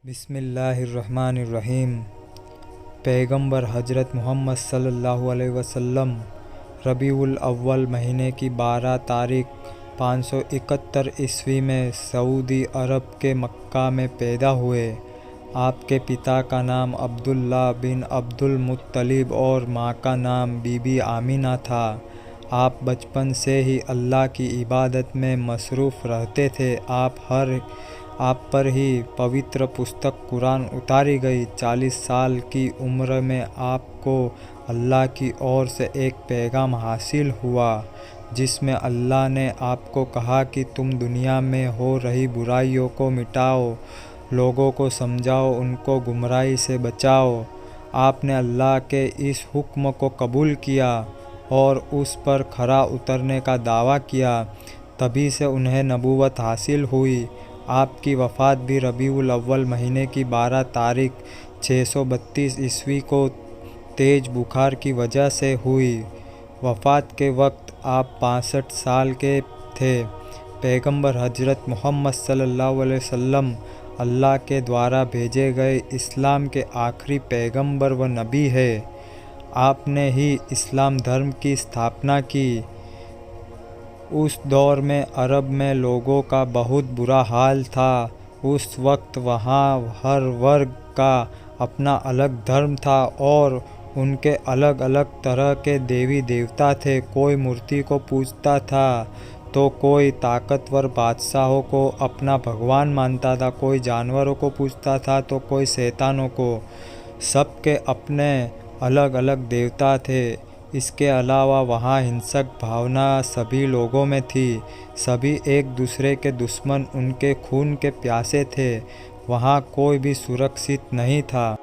بسم اللہ الرحمن الرحیم۔ پیغمبر حضرت محمد صلی اللہ علیہ وسلم ربیع الاول مہینے کی 12 تاریخ 571 عیسوی میں سعودی عرب کے مکہ میں پیدا ہوئے۔ آپ کے پتا کا نام عبداللہ بن عبد المطلب اور ماں کا نام بی بی آمینہ تھا۔ آپ بچپن سے ہی اللہ کی عبادت میں مصروف رہتے تھے۔ آپ پر ہی پوتر پستک قرآن اتاری گئی۔ 40 سال کی عمر میں آپ کو اللہ کی اور سے ایک پیغام حاصل ہوا، جس میں اللہ نے آپ کو کہا کہ تم دنیا میں ہو رہی برائیوں کو مٹاؤ، لوگوں کو سمجھاؤ، ان کو گمراہی سے بچاؤ۔ آپ نے اللہ کے اس حکم کو قبول کیا اور اس پر کھرا اترنے کا دعویٰ کیا، تبھی سے انہیں نبوت حاصل ہوئی۔ آپ کی وفات بھی ربیع الاول مہینے کی 12 تاریخ 632 عیسوی کو تیز بخار کی وجہ سے ہوئی۔ وفات کے وقت آپ 65 سال کے تھے۔ پیغمبر حضرت محمد صلی اللہ علیہ وسلم اللہ کے دوارا بھیجے گئے اسلام کے آخری پیغمبر و نبی ہیں۔ آپ نے ہی اسلام دھرم کی استھاپنا کی۔ اس دور میں عرب میں لوگوں کا بہت برا حال تھا۔ اس وقت وہاں ہر ورگ کا اپنا الگ دھرم تھا اور ان کے الگ الگ طرح کے دیوی دیوتا تھے۔ کوئی مورتی کو پوجتا تھا تو کوئی طاقتور بادشاہوں کو اپنا بھگوان مانتا تھا، کوئی جانوروں کو پوجتا تھا تو کوئی شیطانوں کو۔ سب کے اپنے الگ الگ دیوتا تھے۔ اس کے علاوہ وہاں ہنسک بھاونا سبھی لوگوں میں تھی۔ سبھی ایک دوسرے کے دشمن، ان کے خون کے پیاسے تھے۔ وہاں کوئی بھی سرکشت نہیں تھا۔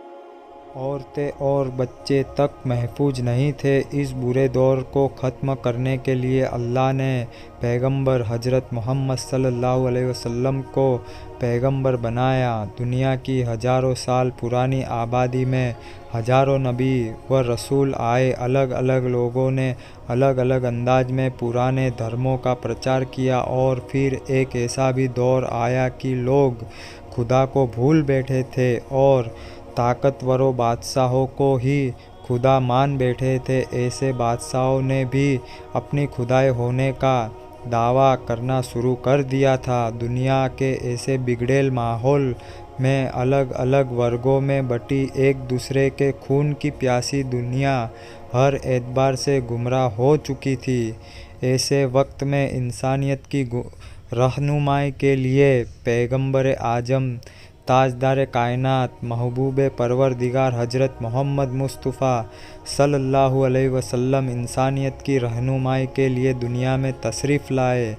عورتیں اور بچے تک محفوظ نہیں تھے۔ اس برے دور کو ختم کرنے کے لیے اللہ نے پیغمبر حضرت محمد صلی اللہ علیہ وسلم کو پیغمبر بنایا۔ دنیا کی ہزاروں سال پرانی آبادی میں ہزاروں نبی و رسول آئے۔ الگ الگ لوگوں نے الگ الگ انداز میں پرانے دھرموں کا پرچار کیا، اور پھر ایک ایسا بھی دور آیا کہ لوگ خدا کو بھول بیٹھے تھے اور طاقتور بادشاہوں کو ہی خدا مان بیٹھے تھے۔ ایسے بادشاہوں نے بھی اپنی خدائی ہونے کا دعویٰ کرنا شروع کر دیا تھا۔ دنیا کے ایسے بگڑیل ماحول میں الگ الگ ورگوں میں بٹی ایک دوسرے کے خون کی پیاسی دنیا ہر اعتبار سے گمراہ ہو چکی تھی۔ ایسے وقت میں انسانیت کی رہنمائی کے لیے پیغمبر اعظم، تاجدار کائنات، محبوب پروردگار حضرت محمد مصطفیٰ صلی اللہ علیہ وسلم انسانیت کی رہنمائی کے لیے دنیا میں تشریف لائے۔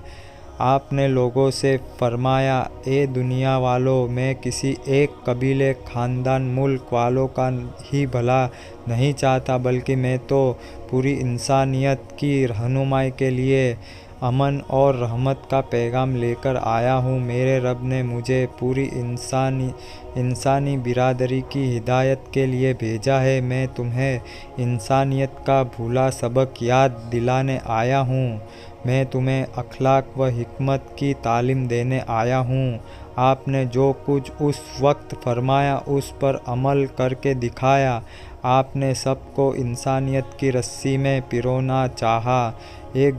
آپ نے لوگوں سے فرمایا، اے دنیا والو، میں کسی ایک قبیلے، خاندان، ملک والوں کا ہی بھلا نہیں چاہتا، بلکہ میں تو پوری انسانیت کی رہنمائی کے لیے امن اور رحمت کا پیغام لے کر آیا ہوں۔ میرے رب نے مجھے پوری انسانی برادری کی ہدایت کے لیے بھیجا ہے۔ میں تمہیں انسانیت کا بھولا سبق یاد دلانے آیا ہوں۔ میں تمہیں اخلاق و حکمت کی تعلیم دینے آیا ہوں۔ آپ نے جو کچھ اس وقت فرمایا اس پر عمل کر کے دکھایا۔ آپ نے سب کو انسانیت کی رسی میں پرونا چاہا، ایک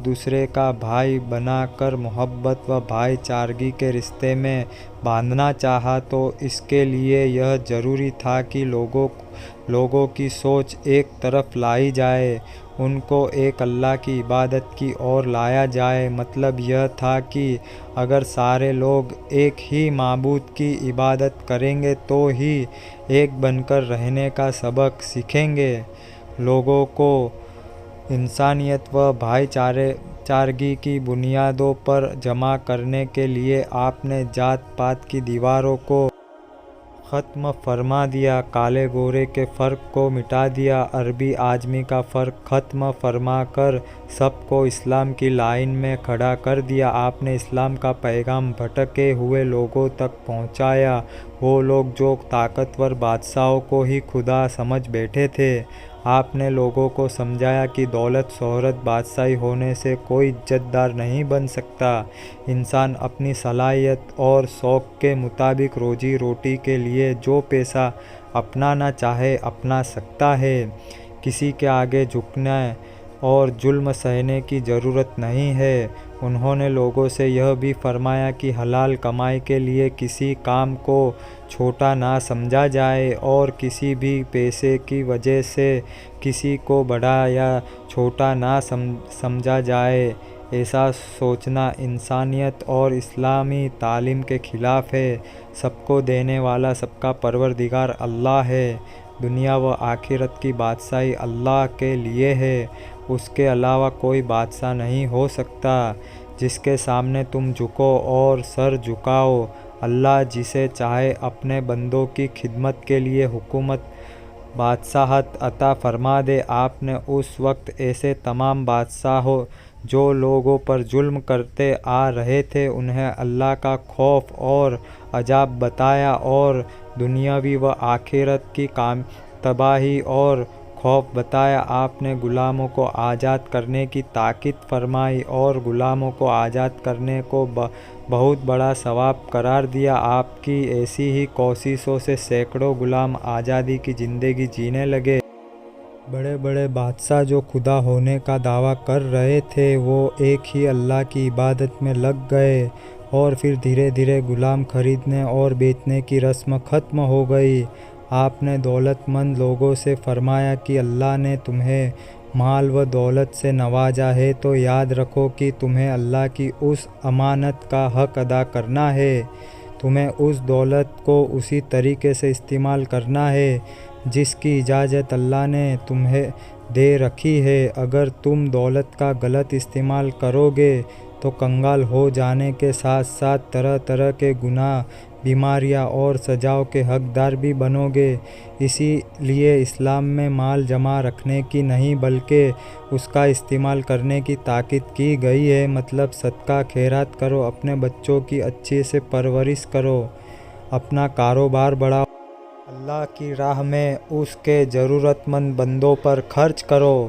دوسرے کا بھائی بنا کر محبت و بھائی چارگی کے رشتے میں باندھنا چاہا، تو اس کے لیے یہ ضروری تھا کہ لوگوں کی سوچ ایک طرف لائی جائے، ان کو ایک اللہ کی عبادت کی اور لایا جائے۔ مطلب یہ تھا کہ اگر سارے لوگ ایک ہی معبود کی عبادت کریں گے تو ہی ایک بن کر رہنے کا سبق سیکھیں گے۔ لوگوں کو انسانیت و بھائی چارگی کی بنیادوں پر جمع کرنے کے لیے آپ نے ذات پات کی دیواروں کو ختم فرما دیا، کالے گورے کے فرق کو مٹا دیا، عربی اعجمی کا فرق ختم فرما کر سب کو اسلام کی لائن میں کھڑا کر دیا۔ آپ نے اسلام کا پیغام بھٹکے ہوئے لوگوں تک پہنچایا، وہ لوگ جو طاقتور بادشاہوں کو ہی خدا سمجھ بیٹھے تھے۔ آپ نے لوگوں کو سمجھایا کہ دولت، شہرت، بادشاہی ہونے سے کوئی عزت دار نہیں بن سکتا۔ انسان اپنی صلاحیت اور شوق کے مطابق روزی روٹی کے لیے جو پیشہ اپنانا چاہے اپنا سکتا ہے۔ کسی کے آگے جھکنے اور ظلم سہنے کی ضرورت نہیں ہے۔ انہوں نے لوگوں سے یہ بھی فرمایا کہ حلال کمائی کے لیے کسی کام کو چھوٹا نہ سمجھا جائے اور کسی بھی پیسے کی وجہ سے کسی کو بڑا یا چھوٹا نہ سمجھا جائے۔ ایسا سوچنا انسانیت اور اسلامی تعلیم کے خلاف ہے۔ سب کو دینے والا سب کا پروردگار اللہ ہے۔ دنیا و آخرت کی بادشاہی اللہ کے لیے ہے، اس کے علاوہ کوئی بادشاہ نہیں ہو سکتا جس کے سامنے تم جھکو اور سر جھکاؤ۔ اللہ جسے چاہے اپنے بندوں کی خدمت کے لیے حکومت بادشاہت عطا فرما دے۔ آپ نے اس وقت ایسے تمام بادشاہوں جو لوگوں پر ظلم کرتے آ رہے تھے انہیں اللہ کا خوف اور عذاب بتایا اور دنیاوی و آخرت کی تباہی اور خوف بتایا۔ آپ نے غلاموں کو آزاد کرنے کی تاکید فرمائی اور غلاموں کو آزاد کرنے کو بہت بڑا ثواب قرار دیا۔ آپ کی ایسی ہی کوششوں سے سینکڑوں غلام آزادی کی زندگی جینے لگے۔ بڑے بڑے بادشاہ جو خدا ہونے کا دعویٰ کر رہے تھے وہ ایک ہی اللہ کی عبادت میں لگ گئے اور پھر دھیرے دھیرے غلام خریدنے اور بیچنے کی رسم ختم ہو گئی۔ آپ نے دولت مند لوگوں سے فرمایا کہ اللہ نے تمہیں مال و دولت سے نوازا ہے تو یاد رکھو کہ تمہیں اللہ کی اس امانت کا حق ادا کرنا ہے۔ تمہیں اس دولت کو اسی طریقے سے استعمال کرنا ہے جس کی اجازت اللہ نے تمہیں دے رکھی ہے۔ اگر تم دولت کا غلط استعمال کرو گے تو کنگال ہو جانے کے ساتھ ساتھ طرح طرح کے گناہ، بیماریاں اور سزاؤں کے حقدار بھی بنو گے۔ اسی لیے اسلام میں مال جمع رکھنے کی نہیں بلکہ اس کا استعمال کرنے کی تاکید کی گئی ہے۔ مطلب صدقہ خیرات کرو، اپنے بچوں کی اچھے سے پرورش کرو، اپنا کاروبار بڑھاؤ، اللہ کی راہ میں اس کے ضرورت مند بندوں پر خرچ کرو،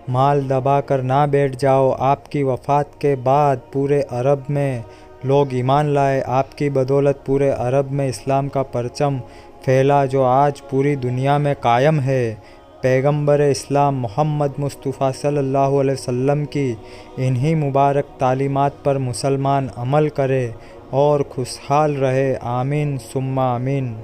مال دبا کر نہ بیٹھ جاؤ۔ آپ کی وفات کے بعد پورے عرب میں لوگ ایمان لائے۔ آپ کی بدولت پورے عرب میں اسلام کا پرچم پھیلا جو آج پوری دنیا میں قائم ہے۔ پیغمبر اسلام محمد مصطفیٰ صلی اللہ علیہ وسلم کی انہی مبارک تعلیمات پر مسلمان عمل کرے اور خوشحال رہے۔ آمین ثم آمین۔